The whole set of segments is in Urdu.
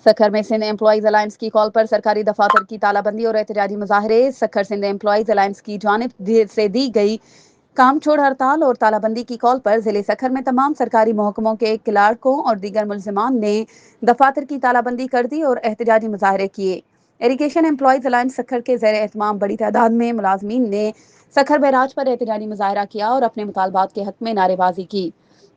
سکھر میں سندھ امپلائیز الائنس کی کال پر سرکاری دفاتر کی تالہ بندی اور احتجاجی مظاہرے۔ سکھر سندھ امپلائیز الائنس کی جانب سے دی گئی کام چھوڑ ہڑتال اور تالہ بندی کی کال پر ضلع سکھر میں تمام سرکاری محکموں کے کلارکوں اور دیگر ملزمان نے دفاتر کی تالہ بندی کر دی اور احتجاجی مظاہرے کیے۔ اریگیشن امپلائیز الائنس سکھر کے زیر اہتمام بڑی تعداد میں ملازمین نے سکھر بیراج پر احتجاجی مظاہرہ کیا اور اپنے مطالبات کے حق میں نعرے بازی کی۔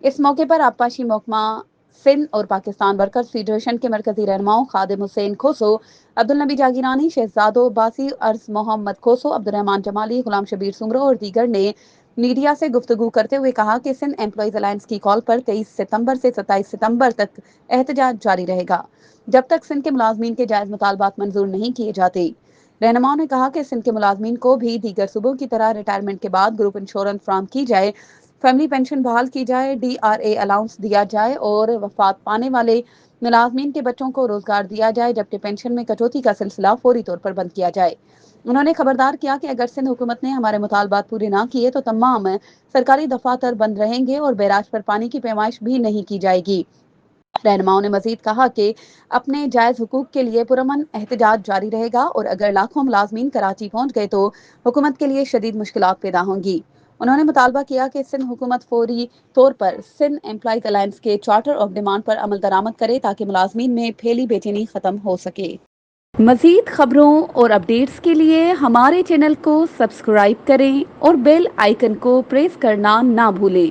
اس موقع پر آبپاشی محکمہ سندھ اور پاکستان ورکرز فیڈریشن کے مرکزی رہنماؤں خادم حسین کھوسو، عبدالنبی جاگیرانی، شہزادو باسی، ارز محمد کھوسو، عبدالرحمان جمالی، غلام شبیر سمرو اور دیگر نے میڈیا سے گفتگو کرتے ہوئے کہا کہ سندھ امپلائیز الائنس کی کال پر 23 ستمبر سے 27 ستمبر تک احتجاج جاری رہے گا، جب تک سندھ کے ملازمین کے جائز مطالبات منظور نہیں کیے جاتے۔ رہنماؤں نے کہا کہ سندھ کے ملازمین کو بھی دیگر صوبوں کی طرح ریٹائرمنٹ کے بعد گروپ انشورنس فراہم کی جائے، فیملی پینشن بحال کی جائے، ڈی آر اے الاؤنس دیا جائے اور وفات پانے والے ملازمین کے بچوں کو روزگار دیا جائے، جبکہ پینشن میں کٹوتی کا سلسلہ فوری طور پر بند کیا جائے۔ انہوں نے خبردار کیا کہ اگر سندھ حکومت نے ہمارے مطالبات پورے نہ کیے تو تمام سرکاری دفاتر بند رہیں گے اور بیراج پر پانی کی پیمائش بھی نہیں کی جائے گی۔ رہنماؤں نے مزید کہا کہ اپنے جائز حقوق کے لیے پرامن احتجاج جاری رہے گا اور اگر لاکھوں ملازمین کراچی پہنچ گئے تو حکومت کے لیے شدید مشکلات پیدا ہوں گی۔ انہوں نے مطالبہ کیا کہ سندھ حکومت فوری طور پر سندھ امپلائیز الائنس کے چارٹر آف ڈیمانڈ پر عمل درآمد کرے تاکہ ملازمین میں پھیلی بے چینی ختم ہو سکے۔ مزید خبروں اور اپڈیٹس کے لیے ہمارے چینل کو سبسکرائب کریں اور بیل آئیکن کو پریس کرنا نہ بھولیں۔